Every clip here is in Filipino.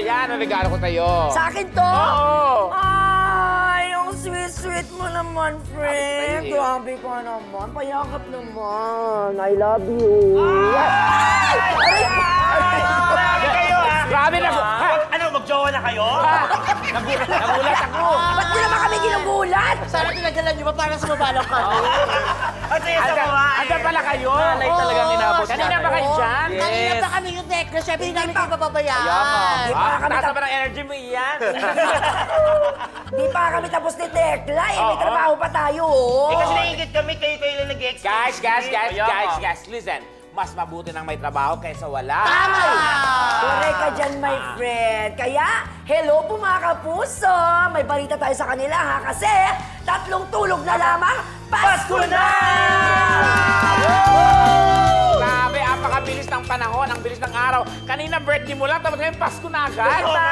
Ayan, ang regalo ko sa'yo. Sa akin to? Oo. Ay, ang sweet-sweet mo naman, friend. Ay, Grabe ka naman. Payakap naman. I love you. Ay! Grabe kayo, ha? Grabe na. Ano, magjowa na kayo? Nagulat ako. Ba't di naman kami ginugulat? Sana tinagalan niyo ba para sumabalak ka? At sige, sa mga... Andan pala kayo. Malay talagang inabot Kanina ba kayo dyan? Kanina pa kami yung necklace, syempre hindi namin kayo Ayan, papabayaan. taas pa ng energy mo iyan. Di pa kami tapos ni Tekla. Eh, may Oo. trabaho pa tayo, oh. Eh, kasi naingit kami, kayo lang nag-exchange. Guys, listen. Mas mabuti nang may trabaho kaysa wala. Tama! Correct ka dyan, my friend. Kaya, hello po mga kapuso. May balita tayo sa kanila, ha? Kasi, 3 tulog na lamang, Pasko na! Grabe, apakabilis ng panahon, ang bilis ng araw. Kanina birthday mo lang, tapos ngayon Pasko na agad. Diba?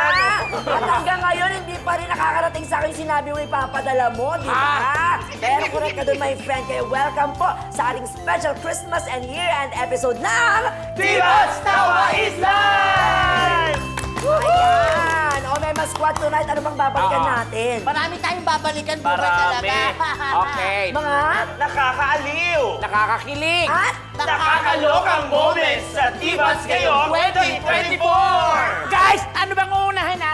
At hanggang ngayon, hindi pa rin nakakarating sa akin sinabi mo ipapadala mo, di ba? Pero correct ka dun, my friend. Kaya welcome po sa ating special Christmas and year-end episode ng Divas Tawa Island! Ayan! O, may Squad tonight. Ano bang babalikan Oo. natin? Marami tayong babalikan buhay Marami. talaga. Okay. Mga Nakakaaliw! Nakakakilig. at Nakakalokang moments sa Divas Ngayong 2024! Guys, ano bang uunahin natin?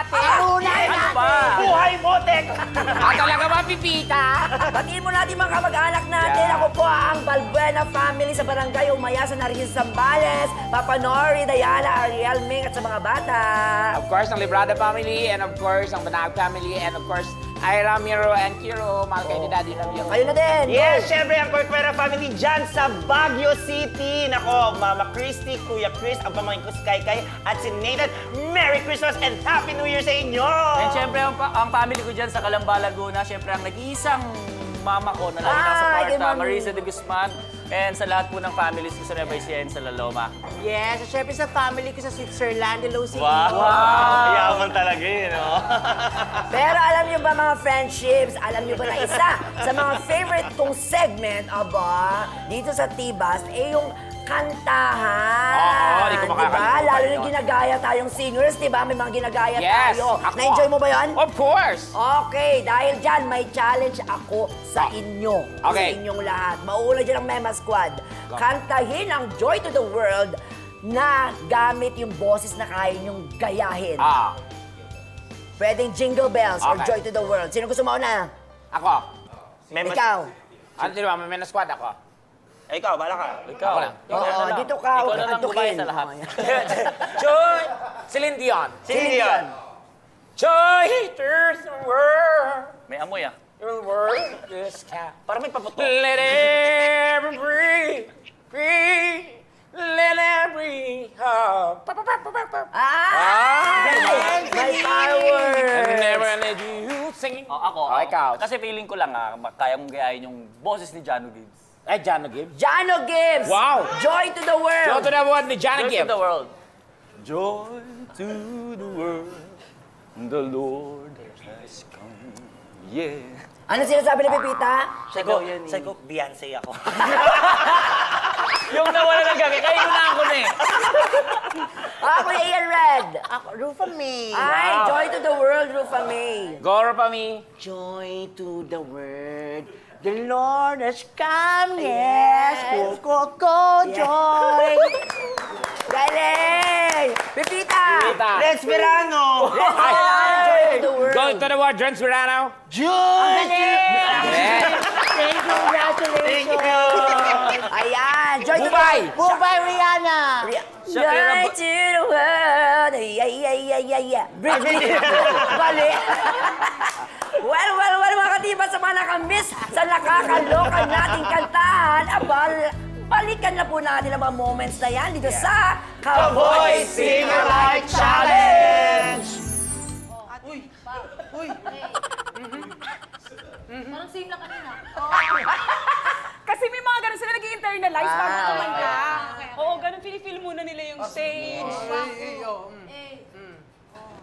unahin Ano natin. ba? Buhay Motek! Talaga ba, Pipita? batiin mo natin mga kamag-anak natin. Yeah. Ako po ang Balbuena family sa Barangay Umaya sa Narigin Zambales. Papa Nori, Diana, Ariel, Ming at sa mga bata. Of course, ang Librada family, and of course, ang Banag family, and of course, Ira, Miro, and Kiro. Mahal kayo ni Daddy, love you. Kayo na din. Yes, syempre ang Corcuera family dyan sa Baguio City. Nako, Mama Christy, Kuya Chris, ang pamangkin ko si Kai at si Nathan. Merry Christmas and Happy New Year sa inyo! And syempre, ang family ko dyan sa Calamba, Laguna, syempre ang nag-iisang mama ko na lagi Ay, kay nakasuporta, Mami. Marisa de Guzman, and sa lahat po ng families ko sa Nueva Ecija and sa Laloma. Yes, at syempre sa family ko sa Switzerland, hello sa Wow! Yaman talaga yun, no? Pero alam niyo ba mga friendships, alam niyo ba na isa sa mga favorite kong segment, aba, dito sa Tibas, eh yung kantahan. Oo, di ko Diba? makakalimutan Lalo yung yun. ginagaya tayong singers, diba? May mga ginagaya Yes, tayo. ako. Na-enjoy mo ba yun? Of course. Okay, dahil dyan, may challenge ako sa inyo. Okay. Sa inyong lahat. Mauuna dyan ang Mema Squad. Kantahin ang Joy to the World na gamit yung boses na kaya nyong gayahin. Pwedeng Jingle Bells or Okay. Joy to the World. Sino gusto mauna? Ako. Ikaw. Ano din ba? May squad ako. Eh, ikaw, bala ka. Ikaw. Ako lang. Ikaw na Oo, lang. dito ka. Ikaw Huwag na lang antukin. gumaya sa lahat. Oo, yan. Joy! Celine Dion. Sino yun? Joy to the world. May amoy ah. Your world is cat. Parang may paputok. Let it breathe, breathe. Let it breathe. May power. Never let you sing. Ako. Oh, ikaw. Kasi feeling ko lang kaya mong gayahin yung boses ni Jano Gibbs. Ay, Jano Gibbs. Jano Gibbs. Wow. Joy to the world. Go to the one ni Jano Joy to Gibbs. the world. Joy to the world, the Lord has come. Yeah. Ano sinasabi ni Pepita? Sabi ko, Beyonce ako. Yung nawala ng gagi, kayo na ako na eh. Ako yung Ian Red. Ako, Rufa May. Ay, Joy to the world, Rufa May. Goro pa mi. Joy to the world. The Lord has come, yes. Go, joy. Galing! Pepita! Let's Verano! Joy to the world. Go to the one, John Serrano. Joy! Thank you, congratulations. Thank you! Ayan, Joy to the Bubay. Bye, Rihanna. Joy to the world. Yeah. Britney. Bali. Well, mga katiba sa mga nakamiss sa nakakaloka nating kantahan, balikan na po natin ang mga moments na yan dito sa Kaboy Singer Like Challenge! Parang same lang kanina. Kasi may mga ganun sila nag-internalize bago kumanta. Oo, ganun feel muna nila yung stage.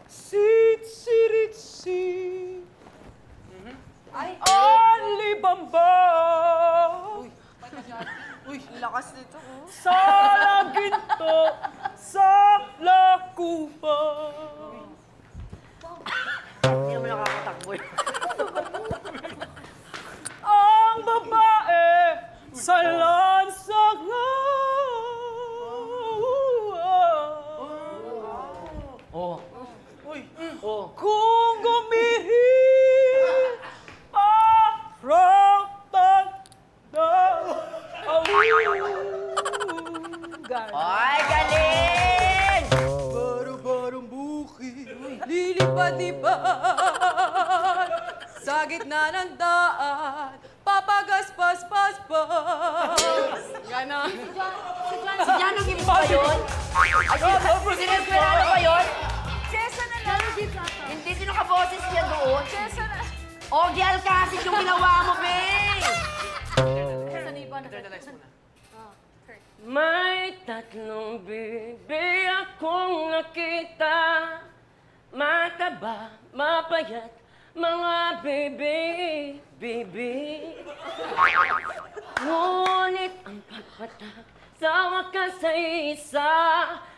Sit, sit, sit. Ay, Alibamba! Uy, lakas nito. Sa ginto, sa lakupa. nakakatakbo yun. Ang babae sa lansangan. Kung gumihit parang tanda Ay, galing! Baro-barong bukid, lilipad-lipad sa gitna ng daan, papagaspas-paspas. Ganon. Si Jano Gibbs ba yun? Sinesperado ba yun? Chesa na lang. Hindi, sino ka boses niya doon? Chesa na. Ogie Alcacid yung ginawa mo, babe! May tatlong bibi akong nakita, mataba, mapayat, mga bibi. Ngunit ang pagpatak sa wakas ay isa,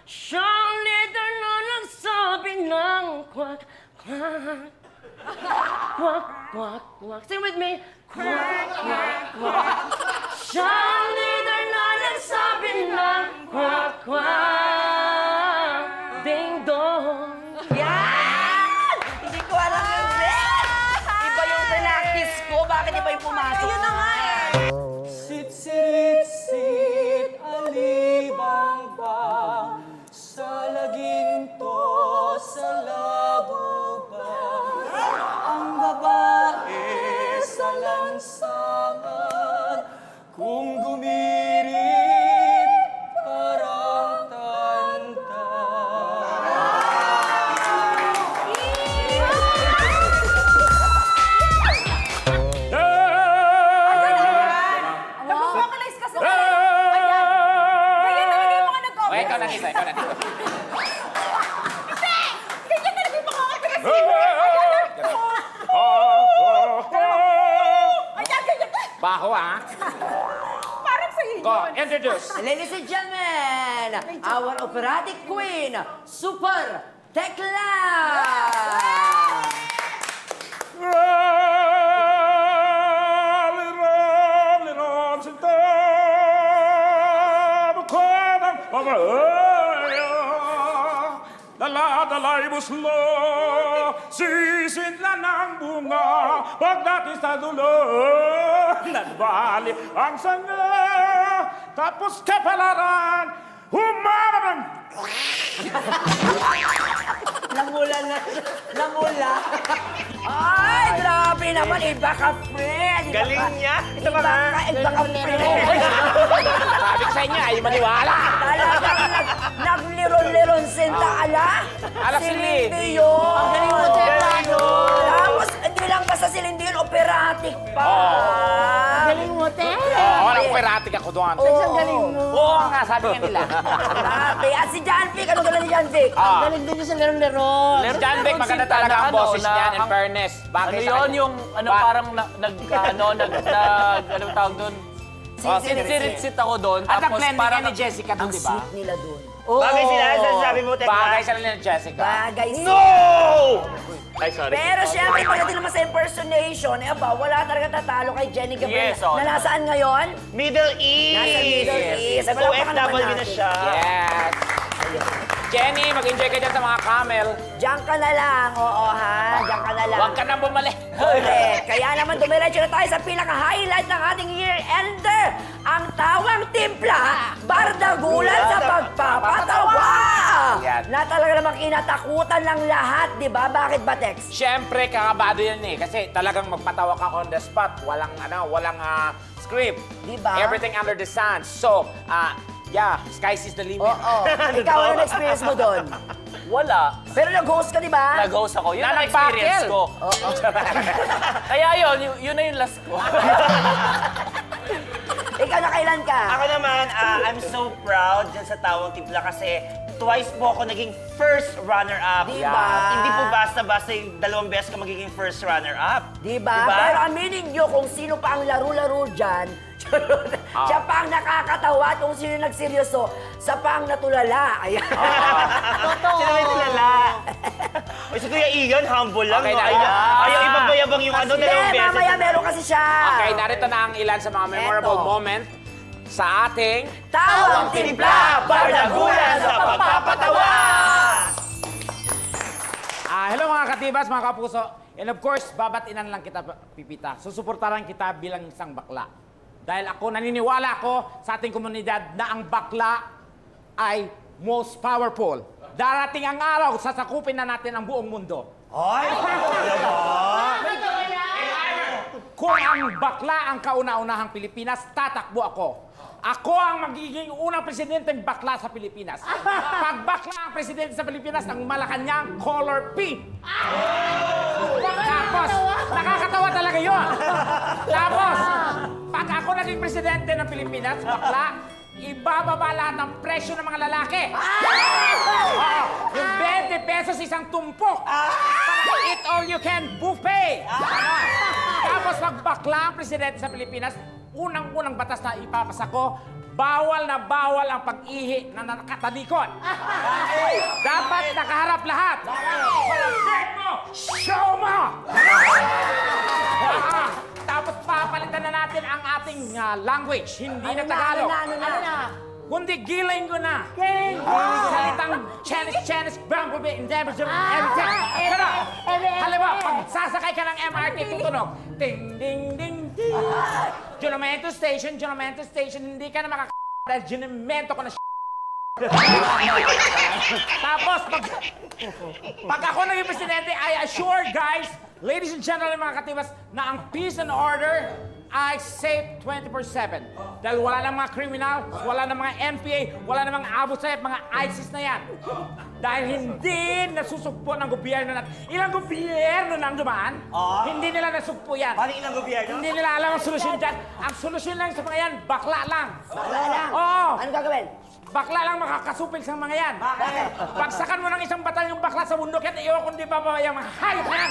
siyang leader na nagsabi ng kwak, kwak. Quack, quack, quack. Sing with me. Quack, quack, quack. Siyang leader na nagsabi ng quack, quack. Ding dong. Yan! Hindi ko alam yung rest! Iba yung practice ko. Bakit iba yung pumasok? Ayun na nga eh! Sit, alibang ba sa laginto, sa labo ba? Ang babae sa lansangan, kung gumirit parang tanda. Vocalize ka sa Ayan. Ganyan talaga yung mga nag-over. Okay, ikaw na isa, ikaw na. Ganyan talaga yung mga nag-over. Ayan, ganyan. Baho, ah. Parang sa Go, inyo. introduce. Ladies and gentlemen, our operatic queen, Super Tekla! Dala-dala'y buslo, sisid na ng bunga, pagdating sa dulo, nagbali ang sanga, tapos kapalaran, humarang. Namula. Ay, grabe naman. Iba ka, friend. Galing niya. Ito ba nga? Iba ka, friend. Sabi ko sa inyo, ay maniwala. Talagang nagliron-liron sinta ala. Ala si Lynn. Lindy yun. Ang galing mo, Galing mo. Tapos, hindi lang basta si Lindy yun, operatic pa. Galing mo, te. Oo, walang operatic ako doon. Ang galing mo. Oo nga, sabi nga nila. Grabe. At si John Vic, ano galing ni John Vic? Ah. Galing din yung sa laro-laro. John Vic, maganda talaga ang boses niyan, in fairness. Bagay Ano sa yun, kanya. yung ano parang ano tawag doon? Sit ako doon, At tapos nag-blending parang ka ni Jessica doon, Ang di ba? sweet nila dun. Bagay sila, sabi mo, Tekla. Bagay sa nila ni Jessica. Bagay sila. No! Ay, sorry. Pero syempre, pagdating naman sa impersonation, eh aba, wala talaga tatalo kay Jenny Gabriel. Yes, oh. Na nasaan ngayon? Middle East! Nasa Middle East. So, Palakpakan naman FW na natin. siya. Yes. Jenny, mag-enjoy ka dyan sa mga camel. Diyan ka na lang, oo ha, diyan ka na lang. Huwag ka nang bumalik. Correct. Kaya naman dumiretso na tayo sa pinaka-highlight ng ating year-ender. Ang tawang timpla, bardagulan sa pagpapatawa. Yan. Na talaga namang kinatakutan ng lahat, di ba? Bakit ba, Tex? Siyempre, kakabado yan eh. Kasi talagang magpatawa ka on the spot. Walang script. Di ba? Everything under the sun. So, yeah, sky's is the limit. Oo. Ikaw, ano na-experience mo doon? wala. Pero nag-host ka, di ba? Nag-host ako. Yun Na ang experience nagpakil. ko. Kaya yun na yung last ko. Ikaw na kailan ka? Ako naman, I'm so proud dyan sa Tawang Timpla kasi twice po ako naging first runner-up. Di ba? Hindi po basta-basta yung 2 beses ka magiging first runner-up. Di ba? Pero aminin nyo kung sino pa ang laro-laro dyan. Siya pa ang nakakatawa at kung sino nagseryoso, sa pa ang natulala. Ayan. Sino may tulala? Uy, si Kuya Ian, humble lang. Okay no? na, Ayaw ipagbayabang yung ano, Hindi, dalawang beses. mamaya meron kasi siya. Okay, narito na ang ilan sa mga memorable Eto. moment sa ating Tawang timpla, bardagulan sa pagpapatawa! hello mga katibas, mga kapuso. And of course, babatinan lang kita, Pipita. Susuportaran kita bilang isang bakla. Dahil naniniwala ako sa ating komunidad na ang bakla ay most powerful. Darating ang araw, sasakupin na natin ang buong mundo. Ay! Kung ang bakla ang kauna-unahang Pilipinas, tatakbo ako. Ako ang magiging unang presidenteng bakla sa Pilipinas. Pag bakla ang presidente sa Pilipinas, ang Malacanang color pink. Tapos, nakakatawa talaga yun. Tapos, pag ako naging presidente ng Pilipinas, bakla, ibababa lahat ng presyo ng mga lalaki. Oo, yung 20 pesos isang tumpok. Para eat all you can buffet. Tapos pag bakla ang presidente sa Pilipinas, unang-unang batas na ipapasa ko, bawal na bawal ang pag-ihi na nakatalikod. Dapat nakaharap lahat. Pag-check mo, show mo! Tapos papalitan na natin ang ating language, hindi na Tagalog. Ano na? Kundi giling ko na. Salitang Chinese, Bumblebee, Endeavor, everything. Pero, halimbawa, pag sasakay ka ng MRT, tutunog. Ding, ding, ding, ding. Junamento Station, hindi ka na dahil junamento ko na Tapos, pag ako naging presidente, I assure guys, ladies and gentlemen, mga katibas, na ang peace and order ay safe 24/7. Dahil wala nang mga kriminal, wala nang mga NPA, wala nang mga Abu Sayyaf, mga ISIS na yan. Dahil hindi nasusugpo ng gobyerno natin. Ilang gobyerno nang dumaan, hindi nila nasugpo yan. Paano ilang gobyerno? Hindi nila alam ang solusyon dyan. Ang solusyon lang sa mga yan, bakla lang. Wala lang. Oo. Ano gagawin? Bakla lang makakasupil sa mga yan. Pagsakan mo ng isang batalyong bakla sa bundok yan, iwan kung di babayang mga hayop yan.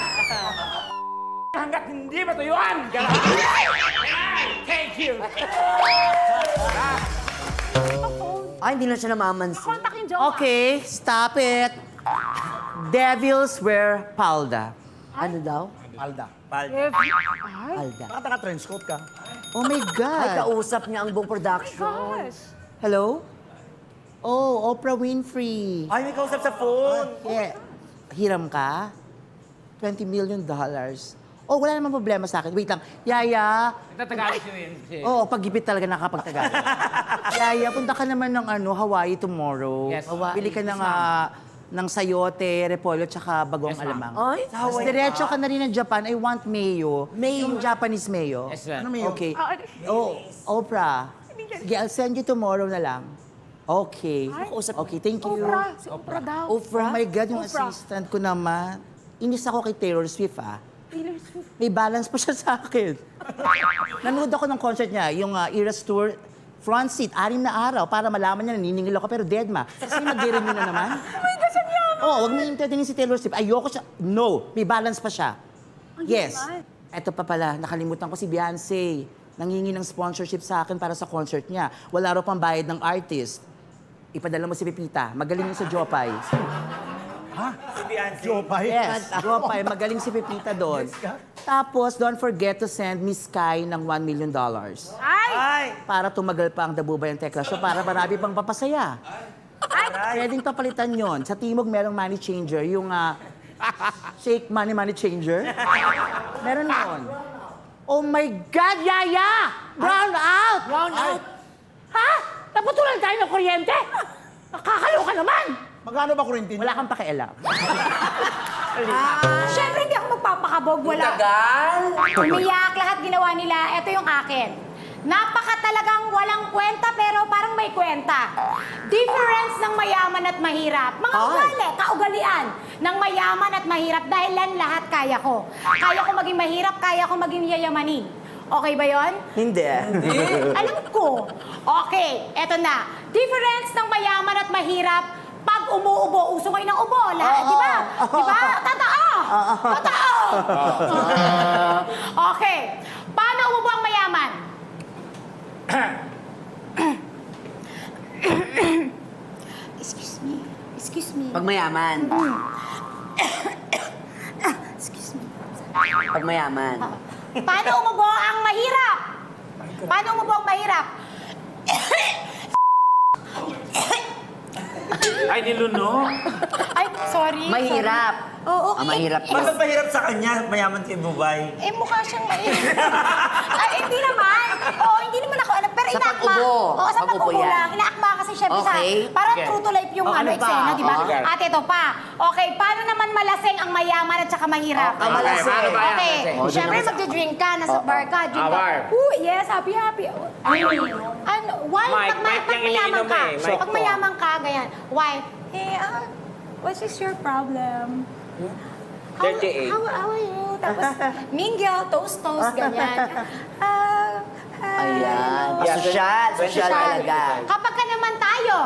Hanggat hindi matuyuan. Thank you. Ay, hindi na siya namamansin. Contact yung jowa. Okay, stop it. Devils wear palda. Ano daw? Palda. Alda. Bakit naka-trench coat ka? Oh my Ay, God. kausap niya ang buong production. Hello? Oh, Oprah Winfrey. Ay, may kausap sa phone. Yeah. Hiram ka? $20 million. Oh, wala namang problema sa akin. Wait lang. Yaya. Nagtatagalog yun. Oo, pag-ipit talaga nakapagtagalog. Yaya, punta ka naman ng Hawaii tomorrow. Yes. Bili ka ng sayote, repolyo, tsaka bagong Yes, ma'am. alamang. Ay, Tapos diretso ka na rin ng Japan. I want mayo. Mayo. Yung Japanese mayo. Yes, ma'am. Okay. Oprah. Sige, I'll send you tomorrow na lang. Okay. Okay, thank you. Si Oprah daw. Oh Ofra? my God, yung Oprah. assistant ko naman. Inis ako kay Taylor Swift, Taylor Swift. May balance pa siya sa akin. Nanood ako ng concert niya, yung Eras Tour, front seat, 6 na araw, para malaman niya, naniningil ako, pero dead ma. Kasi nag-renew na naman. Ay, kasang yaman. Oo, wag mo intindihin si Taylor Swift. Ayoko siya. No, may balance pa siya. Yes. yaman. Eto pa pala, nakalimutan ko si Beyonce. Nangingi ng sponsorship sa akin para sa concert niya. Wala raw pang bayad ng artist. Ipadala mo si Pepita. Magaling yun sa Jopay. Jopay? Yes, Jopay. Magaling si Pepita doon. Tapos, don't forget to send Miss Sky ng $1 million. Ay! Para tumagal pa ang Dabubay ang Tekla Show, para marami pang papasaya. Pwedeng papalitan yon. Sa Timog, merong money changer. Yung shake money changer. Meron yun. Oh my God, Yaya! Brown out! Brown out? Ha? Naputulan tayo ng kuryente? Nakakaloka naman! Magkano ba kurintin? Wala kang pakialam. Siyempre, hindi ako magpapakabog. Wala. Tagal. Umiyak, lahat ginawa nila. Ito yung akin. Napaka talagang walang kwenta, pero parang may kwenta. Difference ng mayaman at mahirap. Mga ugali, kaugalian ng mayaman at mahirap dahil yan lahat kaya ko. Kaya ko maging mahirap, kaya ko maging yayamanin. Okay ba yon? Hindi. Alam ko. Okay, eto na. Difference ng mayaman at mahirap pag umuubo, uso kayo ng ubo. Lahat, di ba? Di ba? Totoo! Totoo! Okay. Paano umubo ang mayaman? Excuse me. Excuse me. Pag mayaman. Excuse me. Pag mayaman. Paano umubo ang mahirap? Paano umubo ang mahirap? Ay, niluno. Ay, sorry. Mahirap. Oo, okay. Mahirap Eh, Bakit mahirap sa kanya? Mayaman kay Dubai. Eh, mukha siyang mahirap. Ay, hindi naman. Oo, hindi naman ako alam. Pero Sa inaakma. pag-ubo. Oo, sa Pag-ubo pag-ubo yan. lang. Inaakma kasi syempre Okay. sa... Parang Okay. true to life yung Oh, ano pa? eksena, di ba? Okay. At ito pa. Okay, paano naman malasing ang mayaman at saka mahirap? Okay, malasing. paano ba yan? Okay, Malasing. syempre magdi-drink ka. Nasa bar ka. Drink ka. bar. Yes, happy. Ano, why? Mike, Mike Pag yung mayaman iniinom ka. eh, Mike Pag to. mayaman ka, ganyan. Why? Hey, what is your problem? How 38. are you? Tapos, mingle, toast, ganyan. Ayan. Yeah, Sosyal. Sosyal talaga. Kapag ka naman tayo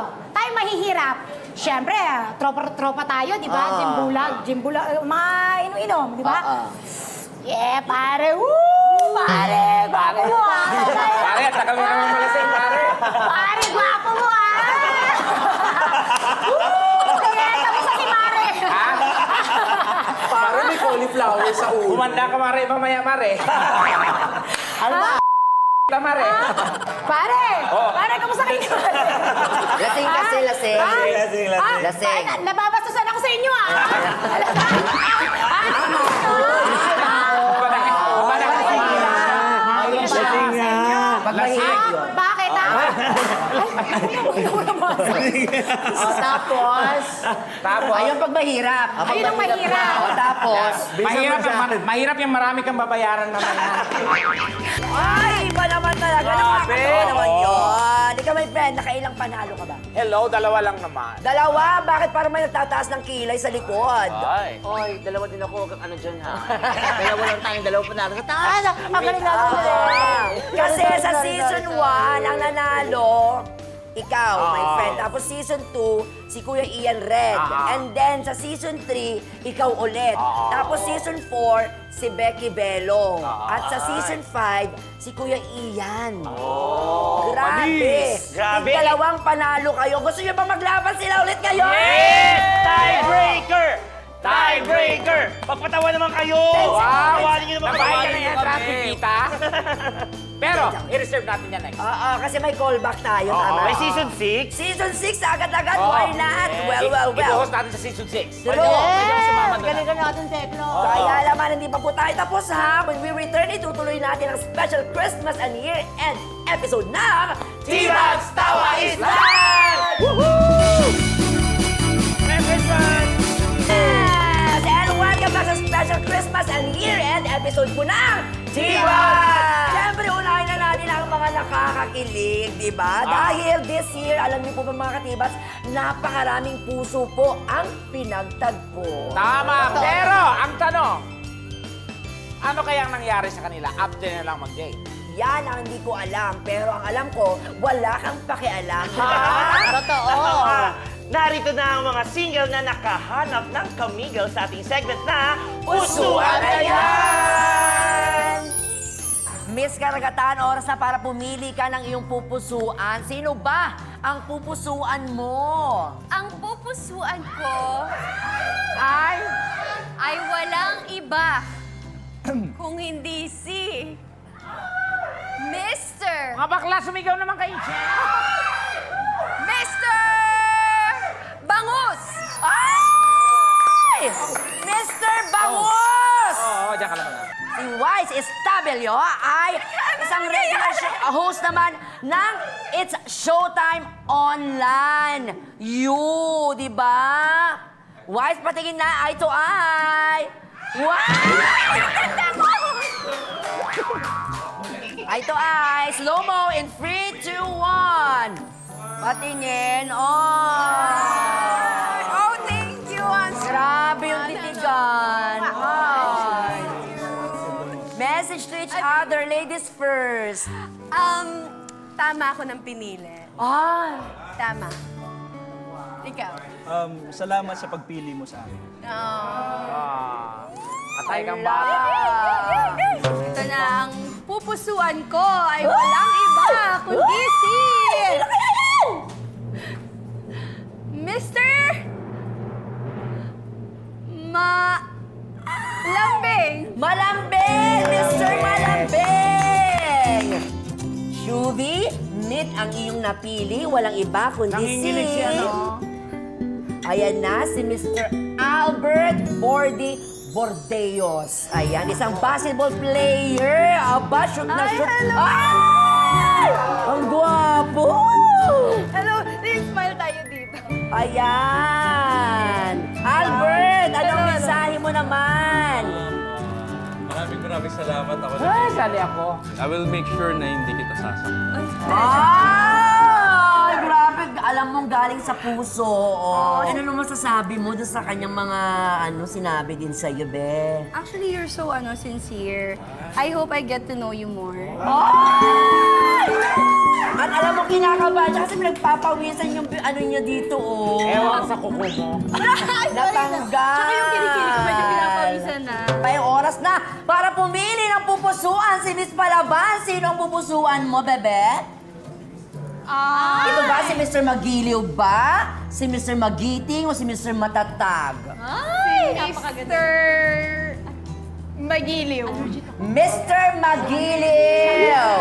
mahihirap, syempre, tropa tayo, di ba? Gymbulag, mga inom-inom, di ba? Yeah, pare, woo! Pare, gwapo mo ah! Pare, tagal mo naman malasing, pare. Pare, gwapo mo ah! Woo! Yeah, tapos sa si pare! Para may cauliflower sa ulo. Kumanda ka, mare, mamaya, mare. Ano ba? Mare. Pare! Pare, kamusta kayo? Lasing kasi, lasing. Lasing. Lasing. Nababastusan ako sa inyo ah! Lasing nga. Pag mahirap yun. Bakit ah? Tapos? Ayun pag mahirap. Ayun ang mahirap. Tapos? Mahirap yung marami kang babayaran mamaya. Ay, iba naman talaga. Nakakatawa naman yun. Ikaw, my friend, nakailang panalo ka ba? Hello, dalawa lang naman. Dalawa? Bakit parang may nagtataas ng kilay sa likod? Ay. Oy, dalawa din ako. Ano dyan ha? Dalawa lang tayong dalawa panalo. Taas! Ang galing natin Kasi sa season 1, ang nanalo, ikaw, my friend. Tapos season 2, si Kuya Ian Red. And then sa season 3, ikaw ulit. Tapos season 4, si Becky Belong. At sa season 5, si Kuya Ian. Grabe. panis. Grabe. Dalawang panalo kayo. Gusto niyo ba maglaban sila ulit kayo? Yes! Tiebreaker! Tiebreaker! Pagpatawa naman kayo! Pagpatawanin niyo naman Nabahay ka kayo! na yan, traffic kita. Pero, i-reserve natin yan next. Oo, kasi may callback tayo. Tama. May season 6? Season 6, agad-agad. Why not? Well. I-host natin sa season 6. True. Galingan natin, Tekno. Kaya naman, hindi pa po tayo tapos ha. When we return, itutuloy natin ang special Christmas and year-end episode ng T-Rags Tawa is Live! Woohoo! Merry Christmas! Yes! And welcome back sa special Christmas and year-end episode po ng T-Rags! Siyempre, unahin na natin ang mga nakakakilig, di ba? Dahil this year, alam niyo po ba mga katibats, napakaraming puso po ang pinagtagpo. Tama. Pero, ang tanong, ano kayang nangyari sa kanila after na lang mag-date? Yan ang hindi ko alam. Pero ang alam ko, wala kang pakialam. Totoo. Narito na ang mga single na nakahanap ng kamigel sa ating segment na Pusuan na yan! Miss Karagatan, oras na para pumili ka ng iyong pupusuan. Sino ba ang pupusuan mo? Ang pupusuan ko ay walang iba kung hindi si Mr. Mga bakla, sumigaw naman kayo. Mr. Bangus! Ay! Mr. Bangus! Oo, dyan ka lang. Si Wise Estabelio ay isang regular host naman ng It's Showtime Online. You, di ba? Wise, patingin na eye to eye. Wow! Eye to eye. Slow-mo in 3, 2, 1. Patingin. Oh, thank you, Grabe yung titigan. Ay. Message to each other. Ladies first. Tama ako ng pinili. Ay. Tama. Ikaw. Salamat sa pagpili mo sa akin. Atay kang bata. Ito na ang pupusuan ko ay walang iba kundi si... Sino kaya yan? Mr. Lambing. Malambing! Mr. Malambing! Shuvi, meet ang iyong napili. Walang iba kundi Nanginginig si ano? Ayan na, si Mr. Albert Bordy Bordeos. Ayan, isang basketball player. Aba, shoot na shoot. Ay! Ang gwapo! Hello, smile tayo dito. Ayan! Albert, anong mensahe mo naman? Maraming salamat ako. Ay, sali ako. I will make sure na hindi kita sasaktan. Ay, grabe. Alam mong galing sa puso. Oh. Ano naman masasabi mo doon sa kanyang mga sinabi din sa'yo, be? Actually, you're so sincere. I hope I get to know you more. At alam mo, kinakabahan siya kasi nagpapawisan yung niya dito, oh. Ewan sa kuko mo. Natanggal. Tsaka yung kilikili ko medyo pinapawisan na. May oras na para pumili ng pupusuan si Miss Palaban. Sino ang pupusuan mo, bebe? Ito ba si Mr. Magiliw ba? Si Mr. Magiting o si Mr. Matatag? Mr. Magiliw. Mr. Magiliw!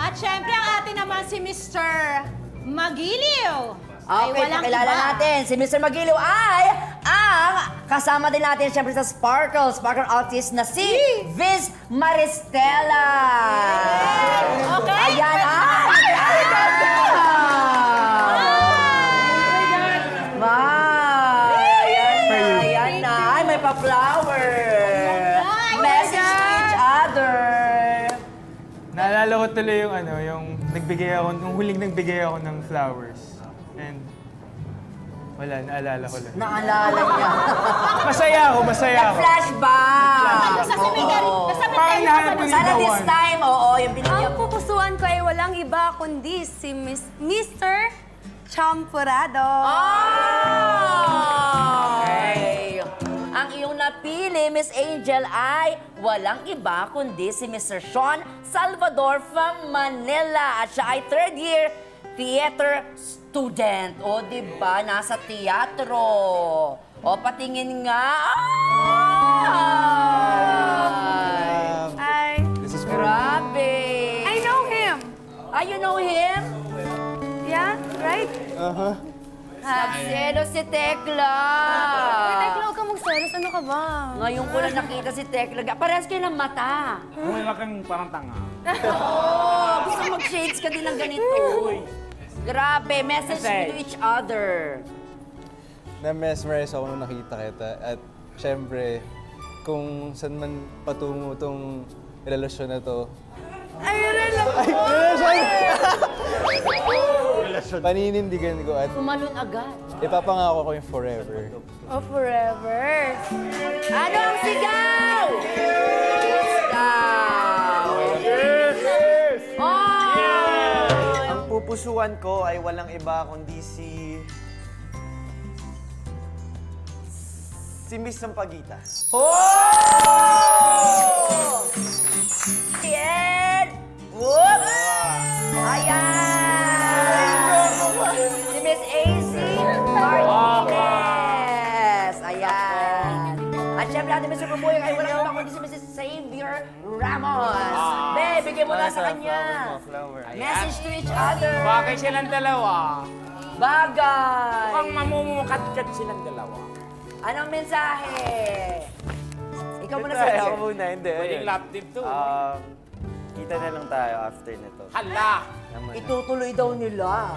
At syempre, ang atin naman si Mr. Magiliw. Okay, pakilala natin. Si Mr. Magiliw ay ang kasama din natin syempre sa Sparkle artist na si Viz Maristela. Okay. Ayan, Ayan na. Ay, may pa-flower. Message to each other. Naalala ko tuloy yung yung huling nagbigay ako ng flowers. And wala, naalala ko lang. Naalala niya. Masaya ako. Flashback. Sa cemetery. Sa Parang cemetery nahanap ko Sana this time, oo, yung binigyan Ang pupusuan ko ay walang iba kundi si Mr. Champurado. Okay. Ang iyong napili, Miss Angel, ay walang iba kundi si Mr. Sean Salvador from Manila. At siya ay third year theater student. O, di ba? Nasa teatro. O, patingin nga. Ay! Grabe! I know him. Ah, you know him? Yeah, right? Nagselos si Tekla. Uy, Tekla, huwag ka magselos. Ano ka ba? Ngayon ko lang nakita si Tekla. Parehas kayo ng mata. Wala kang parang tanga. Oo, gusto mag-shades ka din ng ganito. Grabe, message Message. to each other. Na-mesmerize ako nung nakita kita. At syempre, kung saan man patungo tong relasyon na to. Paninindigan ko at Tumalon agad. ipapangako ko yung forever. Oh, forever. Ano ang sigaw? Sigaw! Oh! Ang pupusuan ko ay walang iba kundi si Miss Sampaguita. Oh! Ed! Whoop! Ayan! Si Miss AC Martinez! Ayan! At syempre natin, Mr. Pumboy, ay walang iba kundi si Mrs. Xavier Ramos. Be, bigyan mo na sa kanya. Message to each other. Bagay silang dalawa. Bagay. Mukhang mamumukat-kat silang dalawa. Anong mensahe? Ikaw muna sa Ako muna, hindi. Pwedeng love team to. Kita na lang tayo after nito. Hala! Itutuloy daw nila.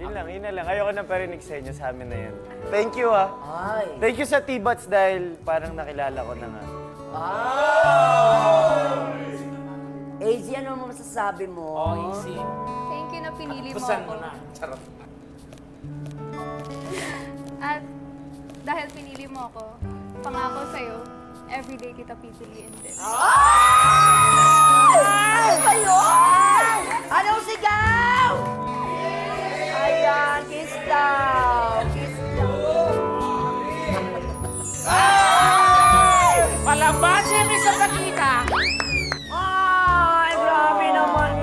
Yun na lang. Ayoko na parinig sa inyo sa amin na yun. Thank you, ah. Ay. Thank you sa T-Bots dahil parang nakilala ko na nga. AZ, ano mo masasabi mo? Oh, easy. Thank you na pinili mo Busan ako. mo na. Charot. At dahil pinili mo ako, pangako sa'yo, everyday kita pipiliin din. Ay! Ayun! Anong sigaw? Ayan, kiss daw. Kiss daw. Palabas siya may sa pakita. Ay, grabe naman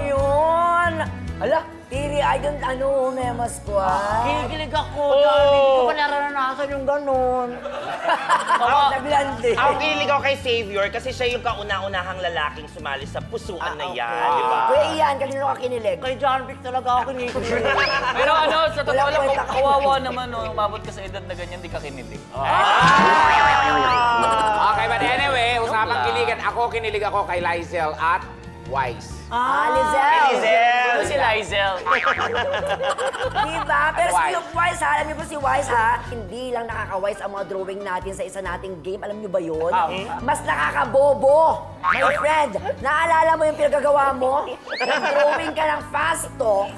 yung Mema Squad. Kinikilig ako, darling. Hindi ko pa naranasan yung ganun. Naglandi. Ako kinilig ako kay Xavier kasi siya yung kauna-unahang lalaking sumali sa pusuan na yan, di ba? Kuya Ian, kanino ka kinilig? Kay John Vic talaga ako kinikilig. Pero ano, sa totoo Walang lang, kwenta. kawawa naman, no, umabot ka sa edad na ganyan, di ka kinilig. Okay, but anyway, usapang kiligan. Ako, kinilig ako kay Lizel at Wise. Lizel. Ano si Lizel? Diba? Pero Wise. yung Wise ha, alam niyo po si Wise ha, hindi lang nakaka-wise ang mga drawing natin sa isa nating game. Alam niyo ba yun? Mas nakakabobo. My friend, naalala mo yung pinagagawa mo? Nag-drawing ka ng fast talk.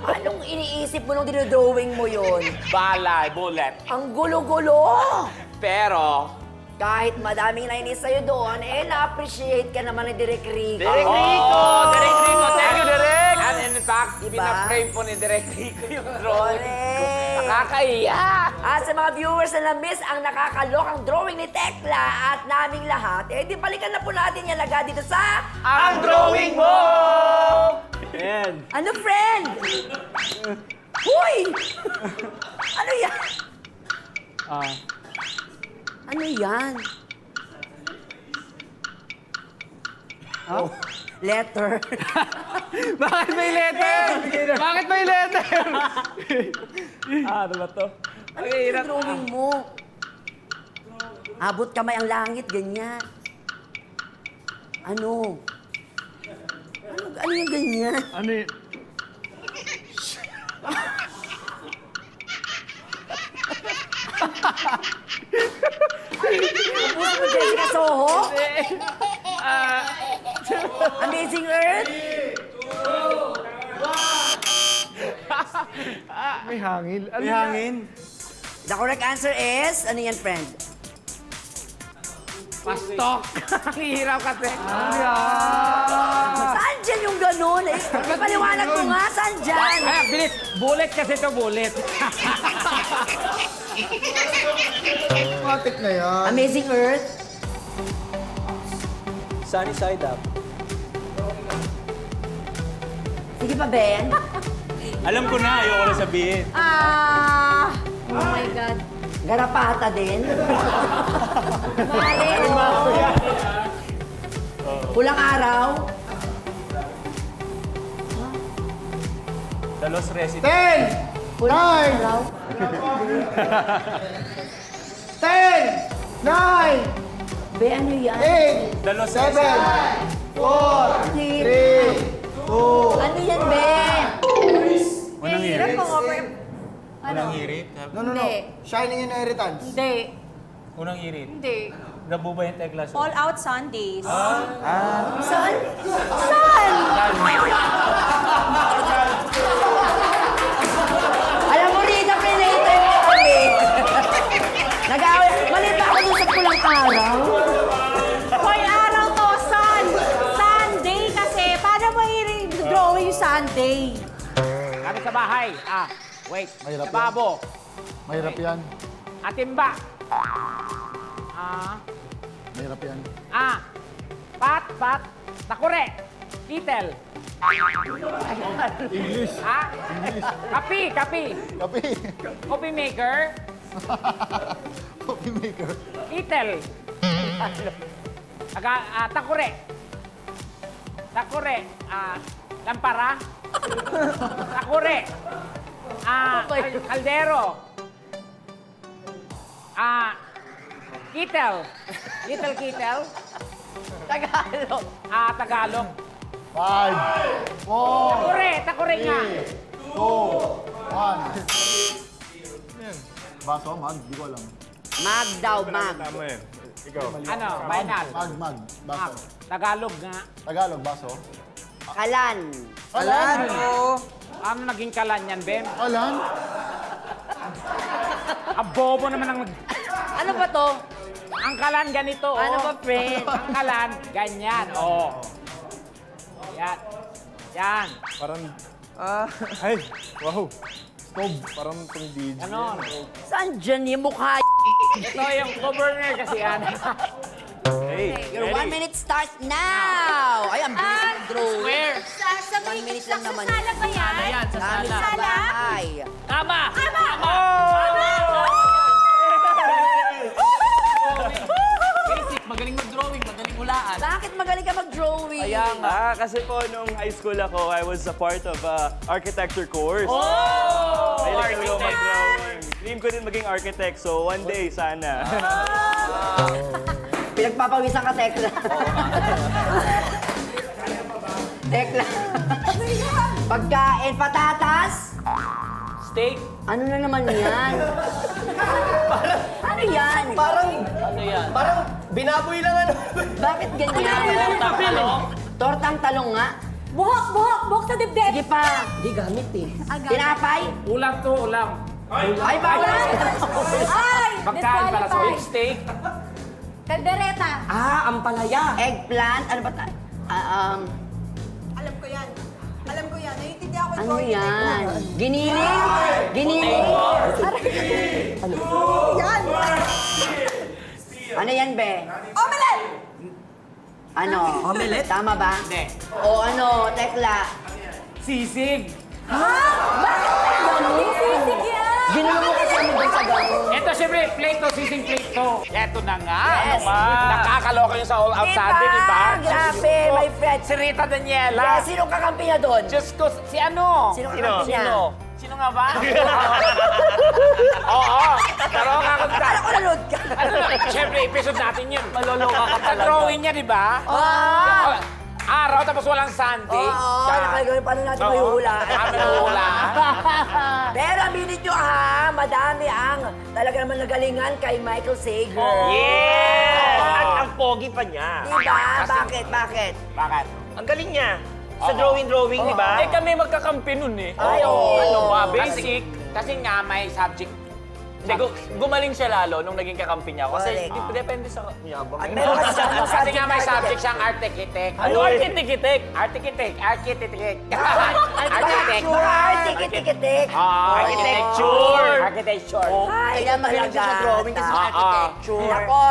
Anong iniisip mo nung dinodrawing mo yun? Balay, bullet. Ang gulo-gulo. Pero, Kahit madaming nainis sa'yo doon, na-appreciate ka naman ni Direk Rico. Direk Rico! Direk Rico! Thank you, Direk! And in fact, Diba? pina-frame po ni Direk Rico yung drawing ko. Correct. Nakakaiya! At sa mga viewers na na-miss ang nakakalokang drawing ni Tekla at naming lahat, di balikan na po natin yan agad dito sa... Ang drawing mo! Ano, friend? Huy! Ano yan? Ano yan? Letter. Bakit may letter? Bakit may letter? Ano ba to? Ano yung drawing mo? Abot kamay ang langit, ganyan. Ano? Ano yung ganyan? Ano yun? Puso mo, Jessica Soho? Amazing Earth? May hangin. Ano May hangin. The correct answer is, ano yan, friend? Pastok! Ang hirap kasi. Saan dyan yung ganun? Paliwanag mo nga, saan dyan? Ay, bilis! Bullet kasi to bullet. Matik na yan. Amazing Earth? Sunny side up. Sige pa, Ben. Alam ko na, ayoko na sabihin. Oh my God. Garapata din. Mali, oh. Pulang araw. The Los Residents. 10! Pulang araw. 10! 9! Be, ano yan? 8! The Los 7! Residents. 4! 3! 2! Ano yan, Be? Unang Hirap hirit. mo, over. Unang hirit. No, no, no. Hindi. Shining Inheritance. Hindi. Unang hirit. Hindi. Nabuba yung tekla. All Out Sundays. Saan? Saan? Alam mo, Rita, pinahintay mo kami. Nag-away. Mali ba ako dun sa pulang araw? Hoy, araw to, Sunday kasi. Paano mo i-drawing Sunday? Kami sa bahay. Wait. Mahirap Sa babo. Mahirap yan. Atimba. Mahirap yan. Pat. Takure. Kitel. English. Kapi. Kape. Coffee maker. Coffee maker. Kitel. Takure. Lampara. Takure. Kaldero. Kitel. Little Kitel. Tagalog. Tagalog. 5! 4! Takure nga. 2! 1! Baso, mag? Di ko alam. Mag daw, mag. Ano, bayanan. Mag. Baso. Tagalog nga. Tagalog, baso. Kalan. Alan! Ano naging kalan yan, Bem? Alan? Ang bobo naman ang... Ano ba to? Ang kalan ganito, oh. Ano ba, friend? Ang kalan, ganyan, oh. Yan. Parang... Ay! Wow! Stove. Parang pang DJ. Ganon. Saan dyan yung mukha? Ito yung governor kasi yan. Your 1 minute starts now! Ay, ang bilis ng drawing. Where? Sa Isang 1 minute minute lang lang sa naman. sala ba yan? yan, sa Dami sala. sa bahay. Tama! Basic, magaling mag-drawing, magaling hulaan. Bakit magaling ka mag-drawing? Kaya nga, kasi po nung high school ako, I was a part of architecture course. Oh! Mahilig ko mag-drawing. Dream ko din maging architect, so one day, sana. Pinagpapawisan ka, Tekla. Tekla. Pagkain, patatas. Steak? Ano na naman yan? Ano yan? Ano yan? Parang binaboy lang ano. Bakit ganyan? Talong? Tortang talong nga. Buhok sa dibdib. Sige pa. Di gamit eh. Gamit. Tinapay? Ulam to, ulam. Ay, bawal. Ay! Pagkain pala sa disqualified. steak. Kaldereta. Ampalaya. Eggplant. Ano ba ta? Alam ko yan. Alam ko yan. Naiintindihan ko yung Ano yan? Giniling? Giniling? Yan! Ano yan, be? Omelette! Ano? Omelette? Tama ba? Hindi. O ano, Tekla? Sisig. Sisig yan. Ginulong mo kasi ano doon sa gano'n. Ito, syempre, plate to, sisig plate to. Ito na nga. Yes. Ano ba? Nakakaloka yung sa All Out Diba? Sunday, di ba? Grabe, my friend. Si Rita Daniela. Yeah, sino kakampi niya doon? Diyos ko, si ano? Sino kakampi niya? Sino nga ba? Oo. Taroka ka sa... Ano ko nanood ka? Siyempre, episode natin yun. Maloloka ka talaga. Drawing niya, di ba? Oo. Araw, tapos walang Sunday. Oo, nakalagay paano natin Oo. mahuhulaan. Kami nahuhulaan. Pero aminin nyo madami ang talaga naman nagalingan kay Michael Sager. Yes! At ang pogi pa niya. Diba? Bakit? Bakit? Bakit? Ang galing niya. Sa drawing, di ba? Eh, kami magkakampi nun eh. Ay, oo. Ano ba? Basic. Kasi nga may subject. Hindi, gumaling siya lalo nung naging kakampi niya. Kasi Correct. depende sa yabang. At meron kasi siya ano, Kasi nga may na subject siyang architect. Ano architect? Architect. Architect. Architecture. Architecture. Ay, Kaya mahilig siya sa drawing kasi sa architecture. Nako,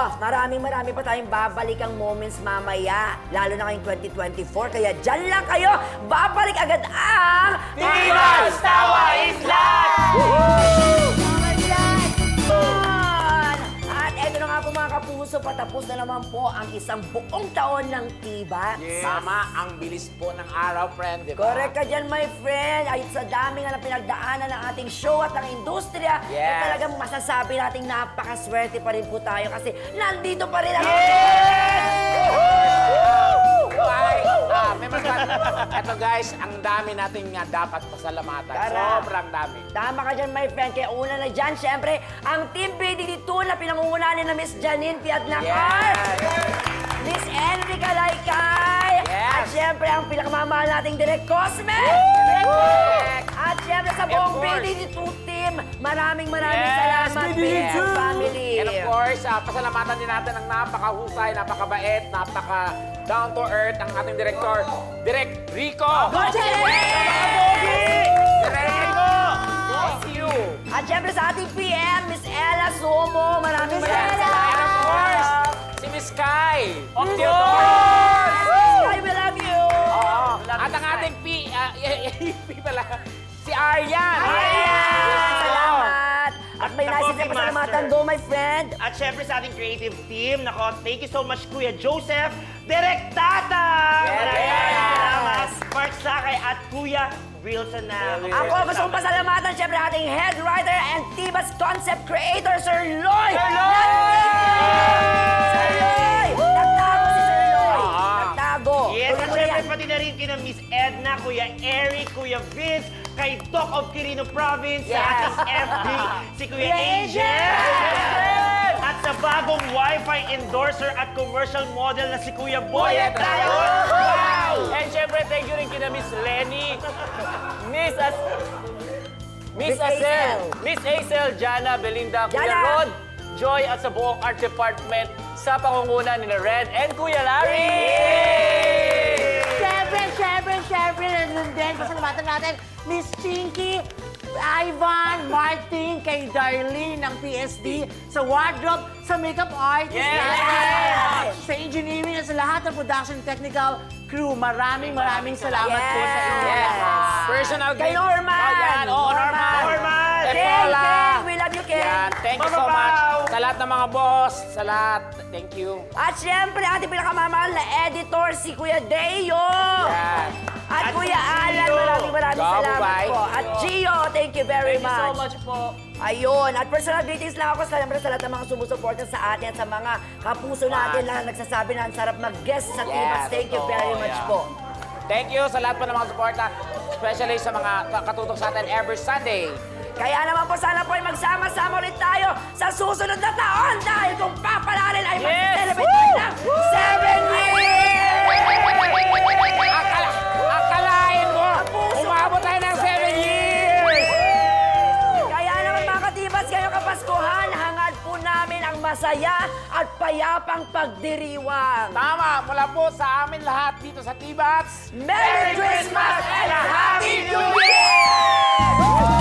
marami pa tayong babalikang moments mamaya. Lalo na ngayong 2024. Kaya dyan lang kayo. Babalik agad ang... Tina's Tawa is Life! At eto na nga po mga kapuso, patapos na naman po ang isang buong taon ng Tiba. Tama, ang bilis po ng araw, friend, di ba? Correct ka dyan, my friend. Ay, sa dami nga na pinagdaanan ng ating show at ng industriya, Yes. talagang masasabi nating napakaswerte pa rin po tayo kasi nandito pa rin ang... Ay, eto guys, ang dami nating nga dapat pasalamatan. Tara. Sobrang dami. Tama ka dyan, my friend. Kaya una na dyan, syempre, ang Team BDD2 na pinangungunahan na Miss Janine Piatnacar. Miss Enrica Laykay. Yes. At syempre, ang pinakamamahal nating Direk Cosme. At syempre, sa buong Of course. BDD2 team, maraming Yes, salamat, BDD2. BDD family. And of course, pasalamatan din natin ang napakahusay, napakabait, down to earth ang ating director, Direk Rico. Gotcha! Direk Rico! Thank you. At syempre, sa ating PM, Miss Ella Somo. Maraming And of course, si Miss Kai. Of Miss Kai, we love you. Oo. At ang ating P pala, si Aryan. Salamat. At may nais na pasalamatan do, my friend. At syempre sa ating creative team, nako, thank you so much, Kuya Joseph, Direk Tata! Maraming salamat, Mark Sakay at Kuya Wilson na. Ako gusto kong pasalamatan syempre ating head writer and Tibas concept creator, Sir Loy! Sir Loy! Nagtago si Sir Loy! Nagtago! Yes, at Ano syempre yan? pati na rin kina Miss Edna, Kuya Eric, Kuya Vince, kay Doc of Quirino Province, sa Yes. ating FD, si Kuya Kuya Angel! At sa bagong Wi-Fi endorser at commercial model na si Kuya Boyet tayo! Wow! And syempre, thank you rin kina Miss Lenny, Miss Hazel. Miss Hazel, Jana, Belinda, Kuya Jana. Rod, Joy at sa buong art department sa pangunguna ni Red and Kuya Larry! Siyempre, nandun din. Pasalamatan natin, Miss Chinky, Ivan, Martin, kay Darlene ng PSD, sa wardrobe, sa makeup artist natin, sa engineering at sa lahat ng production technical crew. Maraming salamat po sa inyo lahat. Personal Kay greet- Norman! Oh, yan. Oo, Norman. Norman! Kay King, Paula. King, we love you, King. Yan. Thank you so Mababaw. much. Sa lahat ng mga boss, sa lahat. Thank you. At syempre, ating pinakamamahal na editor, si Kuya Deo. Yan. At At Kuya si Alan, Gio. maraming Go, salamat bye. po. At Gio, thank you very Thank you so much. much po. Ayun, at personal greetings lang ako sa lahat ng mga sumusuporta sa atin at sa mga kapuso natin na nagsasabi na ang sarap mag-guest sa Tibas. Thank you very totoo, much yeah. po. Thank you sa lahat po ng mga suporta, especially sa mga katutok sa atin every Sunday. Kaya naman po sana po ay magsama-sama ulit tayo sa susunod na taon dahil kung papalalin ay mag-celebrate tayo ng 7 years! Akalain mo, umabot tayo ng 7 years! Kaya naman mga katibas, ngayong Kapaskuhan, hangad po namin ang masaya at payapang pagdiriwang. Tama, mula po sa amin lahat dito sa T-Bags. Merry Christmas and a Happy New Year!